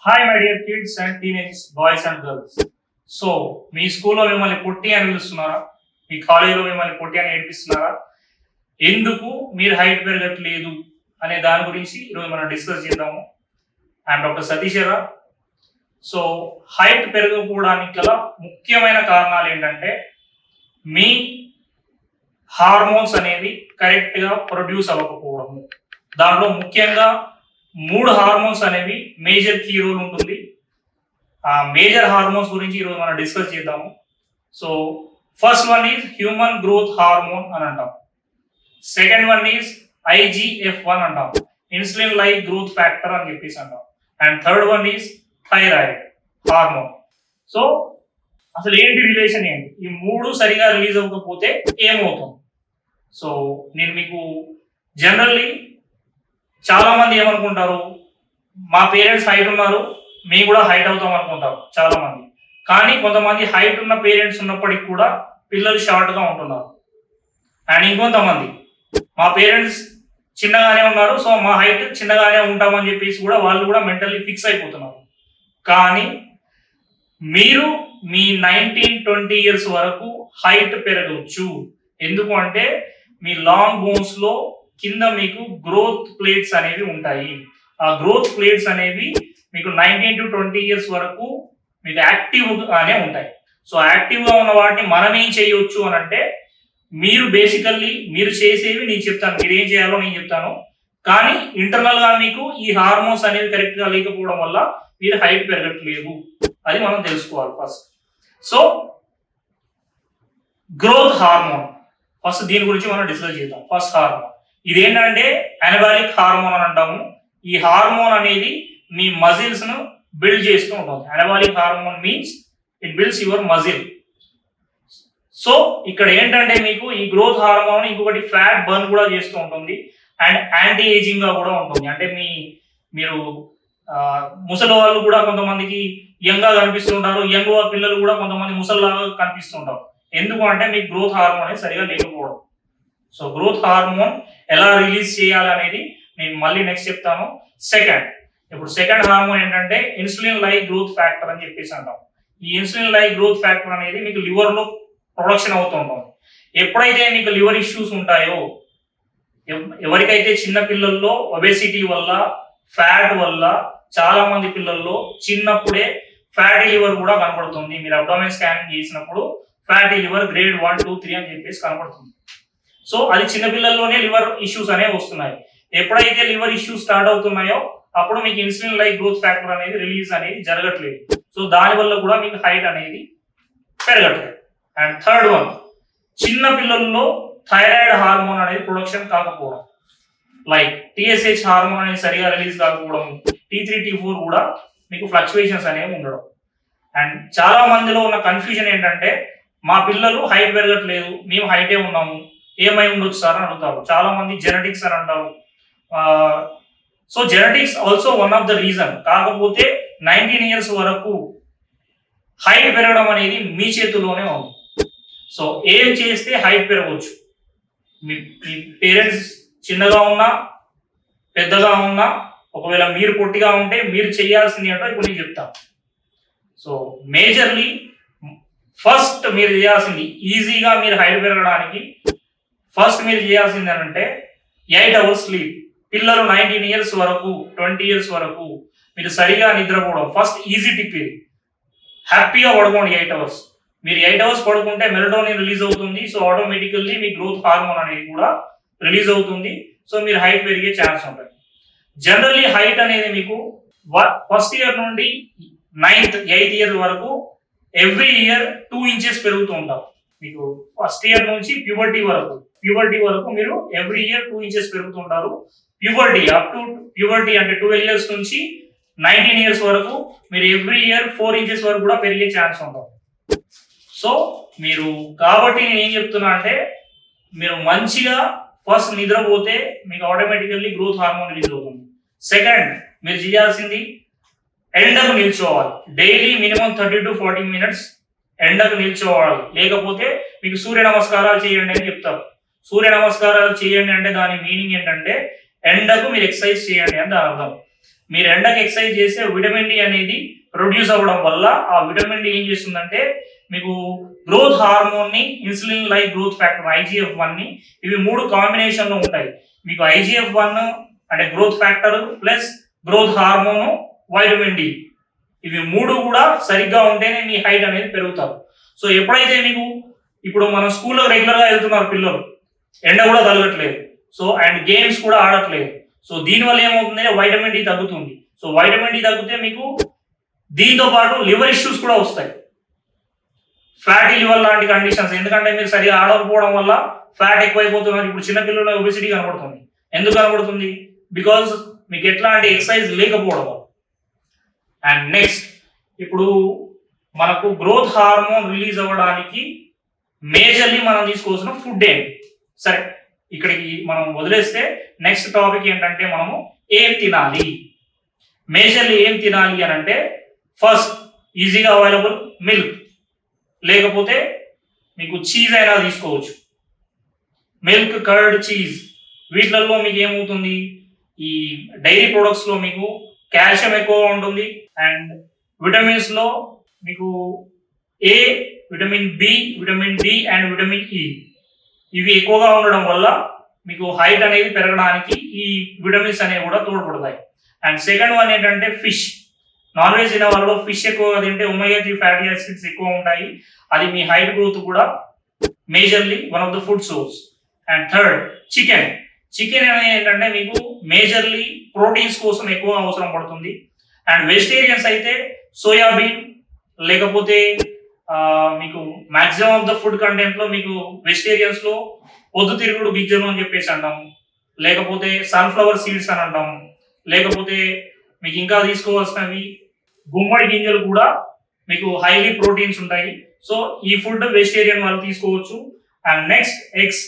Hi my dear kids and teenage boys and girls. So మీ స్కూల్లో మిమ్మల్ని పొట్టి అని పిలుస్తున్నారా? మీ కాలేజీలో మిమ్మల్ని పొట్టి అని ఏడిపిస్తున్నారా? ఎందుకు మీరు హైట్ పెరగట్లేదు అనే దాని గురించి ఈరోజు మనం డిస్కస్ చేద్దాము. I'm doctor Satish. So height పెరగకపోవడానికి గల ముఖ్యమైన కారణాలు ఏంటంటే మీ హార్మోన్స్ అనేవి కరెక్ట్గా ప్రొడ్యూస్ అవ్వకపోవడము. దాంట్లో ముఖ్యంగా 3 హార్మోన్స్ అనేవి మేజర్ కీ రోల్ ఉంటుంది. ఆ మేజర్ హార్మోన్స్ గురించి ఈరోజు మనం డిస్కస్ చేద్దాము. So first one is human growth hormone అని అంటాం. సెకండ్ వన్ ఈజ్ IGF-1 అంటాం, ఇన్సులిన్ లైక్ గ్రోత్ ఫ్యాక్టర్ అని చెప్పేసి అంటాం. And third one is thyroid hormone. So అసలు ఏంటి రిలేషన్ ఏంటి? ఈ 3 సరిగా రిలీజ్ అవ్వకపోతే ఏమవుతుంది? సో నేను మీకు జనరల్లీ చాలా మంది ఏమనుకుంటారు, మా పేరెంట్స్ హైట్ ఉన్నారు, మేము కూడా హైట్ అవుతాం అనుకుంటారు చాలా మంది. కానీ కొంతమంది హైట్ ఉన్న పేరెంట్స్ ఉన్నప్పటికీ కూడా పిల్లలు షార్ట్గా ఉంటున్నారు. అండ్ ఇంకొంతమంది మా పేరెంట్స్ చిన్నగానే ఉన్నారు, సో మా హైట్ చిన్నగానే ఉంటామని చెప్పేసి కూడా వాళ్ళు కూడా మెంటల్లీ ఫిక్స్ అయిపోతున్నారు. కానీ మీరు మీ 19-20 ఇయర్స్ వరకు హైట్ పెరగవచ్చు. ఎందుకు అంటే మీ లాంగ్ బోన్స్లో కింద మీకు గ్రోత్ ప్లేట్స్ అనేవి ఉంటాయి. ఆ గ్రోత్ ప్లేట్స్ అనేవి మీకు 19-20 ఇయర్స్ వరకు మీకు యాక్టివ్గానే ఉంటాయి. సో యాక్టివ్గా ఉన్న వాటిని మనం ఏం చేయవచ్చు అని అంటే, మీరు బేసికల్లీ మీరు చేసేవి నేను చెప్తాను, మీరు ఏం చేయాలో నేను చెప్తాను. కానీ ఇంటర్నల్గా మీకు ఈ హార్మోన్స్ అనేవి కరెక్ట్గా లేకపోవడం వల్ల మీరు హైట్ పెరగట్లేదు, అది మనం తెలుసుకోవాలి first. So growth hormone first, దీని గురించి మనం డిస్కస్ చేద్దాం. ఫస్ట్ హార్మోన్ ఇదేంటంటే అనబాలిక్ హార్మోన్ అని అంటాము. ఈ హార్మోన్ అనేది మీ మజిల్స్ ను బిల్డ్ చేస్తూ ఉంటుంది. Anabolic hormone means it builds your muscle. So ఇక్కడ ఏంటంటే మీకు ఈ గ్రోత్ హార్మోన్ ఇంకొకటి ఫ్యాట్ బర్న్ కూడా చేస్తూ ఉంటుంది అండ్ యాంటీ ఏజింగ్ గా కూడా ఉంటుంది. అంటే మీరు ముసలి వాళ్ళు కూడా కొంతమందికి యంగ్ గా కనిపిస్తుంటారు, యంగ్ పిల్లలు కూడా కొంతమంది ముసలిలాగా కనిపిస్తుంటారు. ఎందుకు అంటే మీకు గ్రోత్ హార్మోన్ అనేది సరిగా లేకపోవడం. సో గ్రోత్ హార్మోన్ ఎలా రిలీజ్ చేయాలి అనేది నేను మళ్ళీ నెక్స్ట్ చెప్తాను. ఇప్పుడు సెకండ్ హార్మోన్ ఏంటంటే ఇన్సులిన్ లైక్ గ్రోత్ ఫ్యాక్టర్ అని చెప్పేసి అంటాం. ఈ ఇన్సులిన్ లైక్ గ్రోత్ ఫ్యాక్టర్ అనేది మీకు లివర్ లో ప్రొడక్షన్ అవుతూ ఉంటుంది. ఎప్పుడైతే మీకు లివర్ ఇష్యూస్ ఉంటాయో, ఎవరికైతే చిన్న పిల్లల్లో ఒబేసిటీ వల్ల ఫ్యాట్ వల్ల చాలా మంది పిల్లల్లో చిన్నప్పుడే ఫ్యాటీ లివర్ కూడా కనబడుతుంది. మీరు అబ్డామిన్ స్కానింగ్ చేసినప్పుడు ఫ్యాటీ లివర్ గ్రేడ్ 1, 2, 3 అని చెప్పేసి కనబడుతుంది. సో అది చిన్నపిల్లల్లోనే లివర్ ఇష్యూస్ అనేవి వస్తున్నాయి. ఎప్పుడైతే లివర్ ఇష్యూస్ స్టార్ట్ అవుతున్నాయో అప్పుడు మీకు ఇన్సులిన్ లైక్ గ్రోత్ ఫ్యాక్టర్ అనేది రిలీజ్ అనేది జరగట్లేదు. సో దానివల్ల కూడా మీకు హైట్ అనేది పెరగట్లేదు. అండ్ థర్డ్ వన్, చిన్న పిల్లల్లో థైరాయిడ్ హార్మోన్ అనేది ప్రొడక్షన్ కాకపోవడం, లైక్ TSH హార్మోన్ అనేది సరిగా రిలీజ్ కాకపోవడం, T3, T4 కూడా మీకు ఫ్లక్చువేషన్స్ అనేవి ఉండడం. అండ్ చాలా మందిలో ఉన్న కన్ఫ్యూజన్ ఏంటంటే, మా పిల్లలు హైట్ పెరగట్లేదు, మేము హైటే ఉన్నాము, ఏమై ఉండొచ్చు సార్ అని అడుగుతారు. చాలా మంది జెనెటిక్స్ అని అంటారు. So genetics also one of the reason. కాకపోతే 19 ఇయర్స్ వరకు హైట్ పెరగడం అనేది మీ చేతుల్లోనే ఉంది. సో ఏం చేస్తే హైట్ పెరగవచ్చు? మీ పేరెంట్స్ చిన్నగా ఉన్నా పెద్దగా ఉన్నా, ఒకవేళ మీరు పొట్టిగా ఉంటే మీరు చేయాల్సింది ఏంటో ఇప్పుడు నేను చెప్తాను. సో మేజర్లీ ఫస్ట్ మీరు చేయాల్సింది, ఈజీగా మీరు హైట్ పెరగడానికి ఫస్ట్ మీరు చేయాల్సింది ఏంటంటే 8 hours స్లీప్. పిల్లలు 19 ఇయర్స్ వరకు 20 ఇయర్స్ వరకు మీరు సరిగా నిద్రపోవడం. ఫస్ట్ ఈజీ టిప్ ఇది, హ్యాపీగా పడుకోండి 8 hours. మీరు 8 hours పడుకుంటే మెలటోనిన్ రిలీజ్ అవుతుంది. సో ఆటోమేటికల్లీ మీ గ్రోత్ హార్మోన్ అనేది కూడా రిలీజ్ అవుతుంది. సో మీరు హైట్ పెరిగే ఛాన్స్ ఉంటుంది. జనరల్లీ హైట్ అనేది మీకు ఫస్ట్ ఇయర్ నుండి 9th, 8th ఇయర్ వరకు ఎవ్రీ ఇయర్ 2 inches పెరుగుతూ ఉంటారు. మీకు ఫస్ట్ ఇయర్ నుంచి ప్యూబర్టీ వరకు మీరు ఎవ్రీ ఇయర్ 2 inches పెరుగుతుంటారు. ప్యూబర్టీ అప్ టు ప్యూబర్టీ అంటే 12 years నుంచి 19 years వరకు మీరు ఎవ్రీ ఇయర్ 4 inches వరకు కూడా పెరిగే ఛాన్స్ ఉంటుంది. సో మీరు కాబట్టి నేను ఏం చెప్తున్నా అంటే, మీరు మంచిగా ఫస్ట్ నిద్రపోతే మీకు ఆటోమేటికల్లీ గ్రోత్ హార్మోన్ రిలీజ్ అవుతుంది. సెకండ్, మీరు చేయాల్సింది ఎండకు నిల్చోవాలి. డైలీ మినిమం 30 to 40 minutes ఎండకు నిల్చోవాలి. లేకపోతే మీకు సూర్య నమస్కారాలు చేయండి అని చెప్తారు. సూర్య నమస్కారాలు చేయండి అంటే దాని మీనింగ్ ఏంటంటే ఎండకు మీరు ఎక్సర్సైజ్ చేయండి అని దాని అర్థం. మీరు ఎండకి ఎక్సర్సైజ్ చేస్తే విటమిన్ డి అనేది ప్రొడ్యూస్ అవ్వడం వల్ల ఆ విటమిన్ డి ఏం చేస్తుందంటే మీకు గ్రోత్ హార్మోన్ ని insulin like growth factor IGF-1 ని ఇవి 3 కాంబినేషన్ లో ఉంటాయి. మీకు IGF-1 అంటే growth factor plus growth hormone vitamin D ఇవి 3 కూడా సరిగ్గా ఉంటేనే మీ హైట్ అనేది పెరుగుతారు. సో ఎప్పుడైతే మీకు ఇప్పుడు మన స్కూల్లో రెగ్యులర్ గా వెళ్తున్నారు పిల్లలు, ఎండ కూడా తగలట్లేదు, సో అండ్ గేమ్స్ కూడా ఆడట్లేదు, సో దీనివల్ల ఏమవుతుందంటే వైటమిన్ డి తగ్గుతుంది. సో వైటమిన్ డి తగ్గితే మీకు దీంతో పాటు లివర్ ఇష్యూస్ కూడా వస్తాయి, ఫ్యాటీ లివర్ లాంటి కండిషన్స్. ఎందుకంటే మీరు సరిగా ఆడకపోవడం వల్ల ఫ్యాట్ ఎక్కువైపోతున్నారు. ఇప్పుడు చిన్నపిల్లల ఒబెసిటీ కనబడుతుంది. ఎందుకు కనబడుతుంది? బికాజ్ మీకు ఎట్లాంటి ఎక్సర్సైజ్ లేకపోవడం. అండ్ నెక్స్ట్ ఇప్పుడు మనకు గ్రోత్ హార్మోన్ రిలీజ్ అవ్వడానికి మేజర్లీ మనం తీసుకోవాల్సిన ఫుడ్ ఏంటి? సరే, ఇక్కడికి మనం వదిలేస్తే నెక్స్ట్ టాపిక్ ఏంటంటే మనము ఏం తినాలి. మేజర్లీ ఏం తినాలి అని అంటే ఫస్ట్ ఈజీగా అవైలబుల్ మిల్క్, లేకపోతే మీకు చీజ్ అయినా తీసుకోవచ్చు. మిల్క్, కర్డ్, చీజ్ వీటిలలో మీకు ఏమవుతుంది, ఈ డైరీ ప్రొడక్ట్స్ లో మీకు కాల్షియం ఎక్కువ ఉంటుంది. అండ్ విటమిన్స్ లో మీకు A, vitamin B, vitamin D and vitamin E ఇవి ఎక్కువగా ఉండడం వల్ల మీకు హైట్ అనేది పెరగడానికి ఈ విటమిన్స్ అనేవి కూడా తోడ్పడతాయి. అండ్ సెకండ్ వన్ ఏంటంటే ఫిష్. నాన్ వెజ్ తినే వాళ్ళలో ఫిష్ ఎక్కువగా తింటే ఒమేగా 3 ఫ్యాటీ యాసిడ్స్ ఎక్కువ ఉంటాయి. అది మీ హైట్ గ్రోత్ కూడా majorly one of the food source. And third chicken. Chicken అనేది ఏంటంటే మీకు మేజర్లీ ప్రోటీన్స్ కోసం ఎక్కువ అవసరం పడుతుంది. అండ్ వెజిటేరియన్స్ అయితే సోయాబీన్, లేకపోతే మీకు maximum of the food content లో మీకు వెజిటేరియన్స్ లో పొద్దుతిరుగుడు గింజలు అని చెప్పేసి అంటాము, లేకపోతే సన్ఫ్లవర్ సీడ్స్ అని అంటాము, లేకపోతే మీకు ఇంకా తీసుకోవాల్సినవి గుమ్మడి గింజలు కూడా మీకు హైలీ ప్రోటీన్స్ ఉంటాయి. సో ఈ ఫుడ్ వెజిటేరియన్ వాళ్ళు తీసుకోవచ్చు. And next eggs.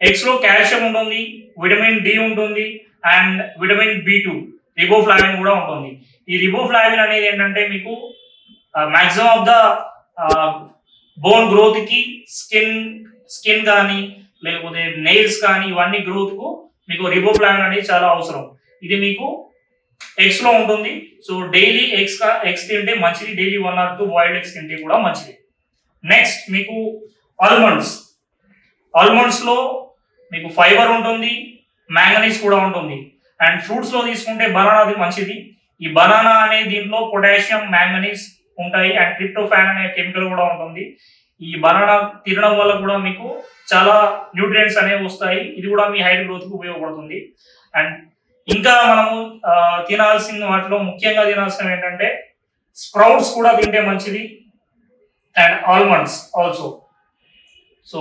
ఎగ్స్ లో కాల్షియం ఉంటుంది, విటమిన్ డి ఉంటుంది అండ్ విటమిన్ B2 రిబోఫ్లావిన్ కూడా ఉంటుంది. ఈ రిబోఫ్లావిన్ అనేది ఏంటంటే మీకు maximum of the bone growth కి, స్కిన్ కానీ లేకపోతే నెయిల్స్ కానీ ఇవన్నీ గ్రోత్ కు మీకు రిబోఫ్లావిన్ అనేది చాలా అవసరం. ఇది మీకు ఎగ్స్ లో ఉంటుంది. సో డైలీ ఎగ్స్ తింటే మంచిది, డైలీ 1 or 2 బాయిల్డ్ ఎగ్స్ తింటే కూడా మంచిది. నెక్స్ట్ మీకు ఆల్మండ్స్. ఆల్మండ్స్ లో మీకు ఫైబర్ ఉంటుంది, మ్యాంగనీస్ కూడా ఉంటుంది. అండ్ ఫ్రూట్స్ లో తీసుకుంటే బనానా మంచిది. ఈ బనానా అనే దీంట్లో పొటాషియం, మ్యాంగనీస్ ఉంటాయి అండ్ ట్రిప్టోఫాన్ అనే కెమికల్ కూడా ఉంటుంది. ఈ బనానా తినడం వల్ల కూడా మీకు చాలా న్యూట్రియంట్స్ అనేవి వస్తాయి. ఇది కూడా మీ హైట్ గ్రోత్ కు ఉపయోగపడుతుంది. అండ్ ఇంకా మనము తినాల్సిన వాటిలో ముఖ్యంగా తినాల్సినవి ఏంటంటే స్ప్రౌట్స్ కూడా తింటే మంచిది and almonds also. So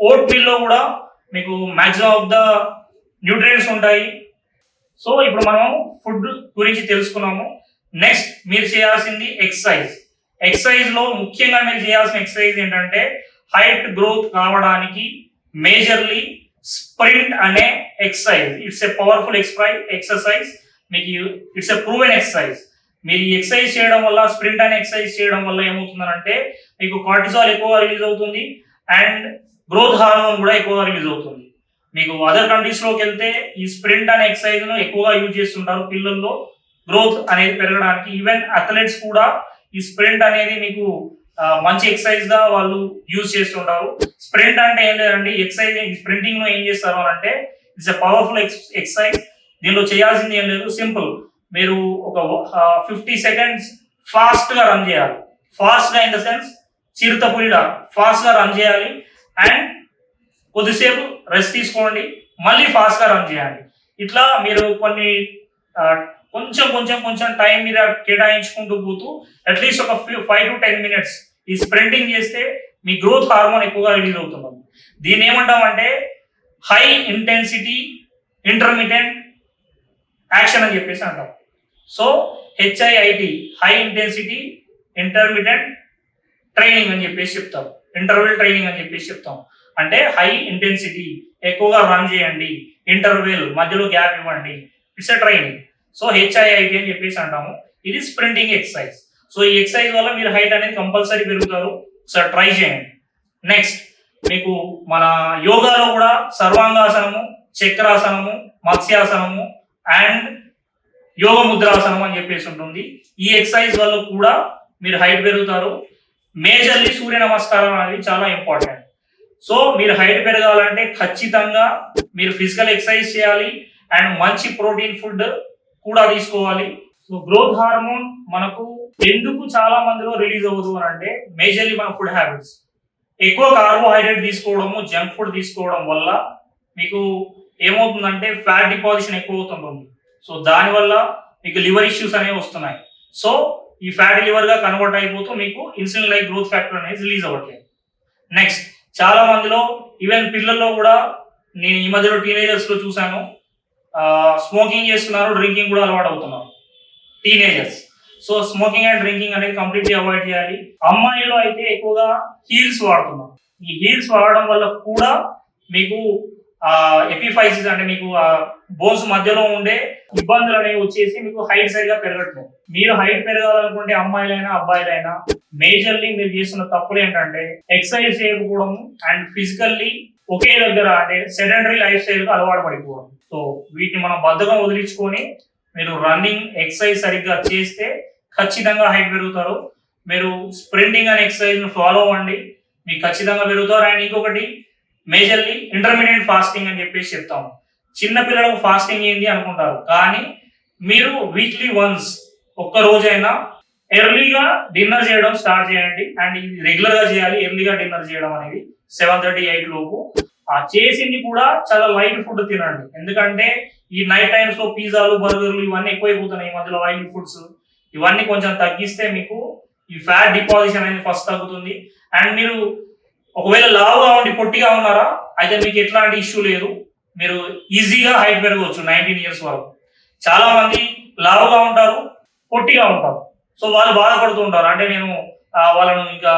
vote meal లో కూడా మీకు మాక్సిమం ఆఫ్ ద న్యూట్రియంట్స్ ఉంటాయి. సో ఇప్పుడు మనం ఫుడ్ గురించి తెలుసుకున్నాము. నెక్స్ట్ మీరు చేయాల్సింది ఎక్సర్సైజ్. ఎక్సర్సైజ్ లో ముఖ్యంగా మీరు చేయాల్సిన ఎక్సర్సైజ్ ఏంటంటే హైట్ గ్రోత్ కావడానికి మేజర్లీ స్ప్రింట్ అనే exercise. It's a powerful exercise. మీకు ఇట్స్ ఎ ప్రూవెన్ ఎక్సర్సైజ్. మీరు ఈ ఎక్సర్సైజ్ చేయడం వల్ల, స్ప్రింట్ అనే ఎక్సర్సైజ్ చేయడం వల్ల ఏమవుతుందంటే మీకు కార్టిసాల్ ఎక్కువ రిలీజ్ అవుతుంది అండ్ గ్రోత్ హార్మోన్ కూడా ఎక్కువగా రిలీజ్ అవుతుంది. మీకు అదర్ కంట్రీస్ లోకి వెళ్తే ఈ స్ప్రింట్ అనే ఎక్సర్సైజ్ ను ఎక్కువగా యూజ్ చేస్తుంటారు పిల్లల్లో గ్రోత్ అనేది పెరగడానికి. ఈవెన్ అథ్లెట్స్ కూడా ఈ స్ప్రింట్ అనేది మీకు మంచి ఎక్సర్సైజ్ గా వాళ్ళు యూజ్ చేస్తుంటారు. స్ప్రింట్ అంటే ఏం లేదండి, ఎక్సర్సైజ్ స్ప్రింటింగ్ లో ఏం చేస్తారు అంటే ఇట్స్ ఎ పవర్ఫుల్ ఎక్సర్సైజ్. దీనిలో చేయాల్సింది ఏం లేదు, సింపుల్. మీరు ఒక 50 seconds ఫాస్ట్ గా రన్ చేయాలి. ఫాస్ట్ గా ఇన్ ద సెన్స్ చిరుతపులిలా ఫాస్ట్ గా రన్ చేయాలి అండ్ కొద్దిసేపు రెస్ట్ తీసుకోండి, మళ్ళీ ఫాస్ట్ గా రన్ చేయండి. ఇట్లా మీరు కొన్ని కొంచెం టైం మీద కేటాయించుకుంటూ పోతూ అట్లీస్ట్ ఒక 5 to 10 minutes ఈ స్ప్రింటింగ్ చేస్తే మీ గ్రోత్ హార్మోన్ ఎక్కువగా రిలీజ్ అవుతుంది. దీన్ని ఏమంటామంటే హై ఇంటెన్సిటీ ఇంటర్మీడియట్ యాక్షన్ అని చెప్పేసి అంటాం. So HIIT high intensity intermediate training అని చెప్పేసి చెప్తాం, ఇంటర్వెల్ ట్రైనింగ్ అని చెప్పేసి చెప్తాం. అంటే హై ఇంటెన్సిటీ ఎక్కువగా రన్ చేయండి, ఇంటర్వెల్ మధ్యలో గ్యాప్ ఇవ్వండి, it's a training. So HIIT అని చెప్పేసి అంటాము. ఇది స్ప్రింటింగ్ ఎక్సర్సైజ్. సో ఈ ఎక్సర్సైజ్ వల్ల మీరు హైట్ అనేది కంపల్సరీ పెరుగుతారు. సో ట్రై చేయండి. నెక్స్ట్ మీకు మన యోగాలో కూడా సర్వాంగాసనము, చక్రాసనము, మత్స్యాసనము అండ్ యోగ ముద్రాసనం అని చెప్పేసి ఉంటుంది. ఈ ఎక్సర్సైజ్ వల్ల కూడా మీరు హైట్ పెరుగుతారు. మేజర్లీ సూర్య నమస్కారం అనేది చాలా ఇంపార్టెంట్. సో మీరు హైట్ పెరగాలంటే ఖచ్చితంగా మీరు ఫిజికల్ ఎక్సర్సైజ్ చేయాలి అండ్ మంచి ప్రోటీన్ ఫుడ్ కూడా తీసుకోవాలి. సో గ్రోత్ హార్మోన్ మనకు ఎందుకు చాలా మందిలో రిలీజ్ అవ్వదు అని అంటే మేజర్లీ మన ఫుడ్ హ్యాబిట్స్. ఎక్కువ కార్బోహైడ్రేట్ తీసుకోవడము, జంక్ ఫుడ్ తీసుకోవడం వల్ల మీకు ఏమవుతుందంటే ఫ్యాట్ డిపాజిషన్ ఎక్కువ అవుతుంటుంది. సో దానివల్ల మీకు లివర్ ఇష్యూస్ అనేవి వస్తున్నాయి. సో ఈ ఫ్యాటీ లివర్ గా కన్వర్ట్ అయిపోతూ మీకు ఇన్సులిన్ లైక్ గ్రోత్ ఫ్యాక్టర్ అనేది రిలీజ్ అవ్వట్లేదు. నెక్స్ట్ చాలా మందిలో ఈవెన్ పిల్లల్లో కూడా నేను ఈ మధ్యలో టీనేజర్స్ లో చూశాను, స్మోకింగ్ చేస్తున్నారు, డ్రింకింగ్ కూడా అలవాటు అవుతున్నారు teenagers. So smoking and drinking అనేది కంప్లీట్లీ అవాయిడ్ చేయాలి. అమ్మాయిలో అయితే ఎక్కువగా హీల్స్ వాడుతున్నారు. ఈ హీల్స్ వాడడం వల్ల కూడా మీకు ఎపిఫైసిస్ అంటే మీకు బోన్స్ మధ్యలో ఉండే ఇబ్బందులు అనేవి వచ్చేసి మీకు హైట్ సరిగా పెరగట్లేదు. మీరు హైట్ పెరగాలనుకుంటే అమ్మాయిలైనా అబ్బాయిలైనా మేజర్లీ మీరు చేస్తున్న తప్పులు ఏంటంటే ఎక్సర్సైజ్ చేయకపోవడం అండ్ ఫిజికల్లీ ఒకే దగ్గర అంటే సెడెంటరీ లైఫ్ స్టైల్ కు అలవాటు పడిపోవడం. సో వీటిని మనం బద్ధకం వదిలించుకొని మీరు రన్నింగ్ ఎక్సర్సైజ్ సరిగ్గా చేస్తే ఖచ్చితంగా హైట్ పెరుగుతారు. మీరు స్ప్రింటింగ్ అనే ఎక్సర్సైజ్ ను ఫాలో అవ్వండి, మీకు ఖచ్చితంగా పెరుగుతారు. అండ్ ఇంకొకటి మేజర్లీ ఇంటర్మీడియట్ ఫాస్టింగ్ అని చెప్పేసి చెప్తాము. చిన్న పిల్లలకు ఫాస్టింగ్ ఏంటి అనుకుంటారు, కానీ మీరు వీక్లీ వన్స్ ఒక్క రోజైనా ఎర్లీగా డిన్నర్ చేయడం స్టార్ట్ చేయండి. అండ్ ఇది రెగ్యులర్ గా చేయాలి. ఎర్లీగా డిన్నర్ చేయడం అనేది 7:30, 8 లోపు. ఆ చేసింది కూడా చాలా లైట్ ఫుడ్ తినండి. ఎందుకంటే ఈ నైట్ టైమ్స్ లో పిజ్జాలు, బర్గర్లు ఇవన్నీ ఎక్కువైపోతున్నాయి. ఈ మధ్యలో ఆయిల్ ఫుడ్స్ ఇవన్నీ కొంచెం తగ్గిస్తే మీకు ఈ ఫ్యాట్ డిపాజిషన్ అనేది ఫస్ట్ తగ్గుతుంది. అండ్ మీరు ఒకవేళ లావుగా ఉండి పొట్టిగా ఉన్నారా అయితే మీకు ఎట్లాంటి ఇష్యూ లేదు, మీరు ఈజీగా హైట్ పెరగవచ్చు 19 years వరకు. చాలా మంది లావుగా ఉంటారు, పొట్టిగా ఉంటారు. సో వాళ్ళు బాధపడుతూ ఉంటారు. అంటే నేను వాళ్ళను ఇంకా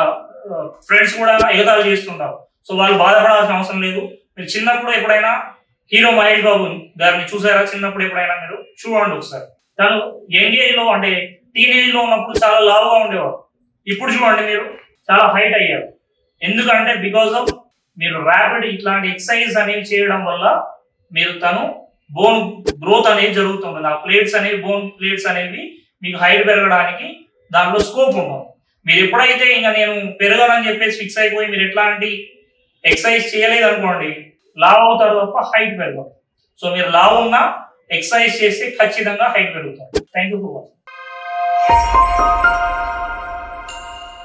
ఫ్రెండ్స్ కూడా ఎగతాళి చేస్తుంటారు. సో వాళ్ళు బాధపడాల్సిన అవసరం లేదు. మీరు చిన్నప్పుడు ఎప్పుడైనా హీరో మహేష్ బాబు గారిని చూసారా? చిన్నప్పుడు ఎప్పుడైనా మీరు చూడండి ఒకసారి. తను యంగ్ ఏజ్ లో అంటే టీనేజ్ లో ఉన్నప్పుడు చాలా లావుగా ఉండేవారు. ఇప్పుడు చూడండి మీరు చాలా హైట్ అయ్యారు. ఎందుకంటే బికాస్ ఆఫ్ మీరు ర్యాపిడ్ ఇట్లాంటి ఎక్సర్సైజ్ అనేవి చేయడం వల్ల మీరు తను బోన్ గ్రోత్ అనేది జరుగుతుంది. ఆ ప్లేట్స్ అనేవి, బోన్ ప్లేట్స్ అనేవి మీకు హైట్ పెరగడానికి దాంట్లో స్కోప్ ఉండదు. మీరు ఎప్పుడైతే ఇంకా నేను పెరగాలని చెప్పేసి ఫిక్స్ అయిపోయి మీరు ఎట్లాంటి ఎక్సర్సైజ్ చేయలేదు అనుకోండి, లావ్ అవుతారు తప్ప హైట్ పెరగదు. సో మీరు లావ్ ఉన్నా ఎక్సర్సైజ్ చేస్తే ఖచ్చితంగా హైట్ పెరుగుతారు. Thank you for watching.